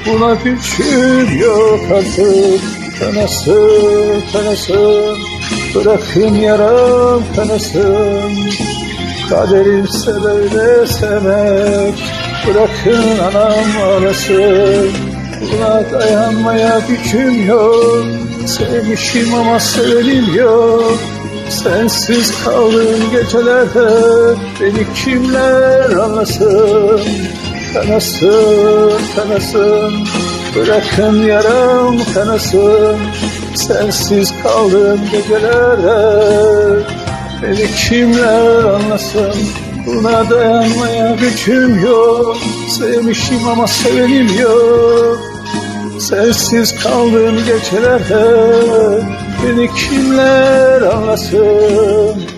Buna gücüm yok artık. Kanasın, kanasın, bırakın yaram kanasın. Kaderimse böyle sevmek, bırakın anam ağlasın. Buna dayanmaya gücüm yok, sevmişim ama sevenim yok. Sensiz kaldığım gecelerde beni kimler anlasın? Kanasın, kanasın, bırakın yaram kanasın. Sensiz kaldığım gecelerde beni kimler anlasın? Buna dayanmaya gücüm yok, sevmişim ama sevenim yok. Sensiz kaldığım gecelerde beni kimler anlasın?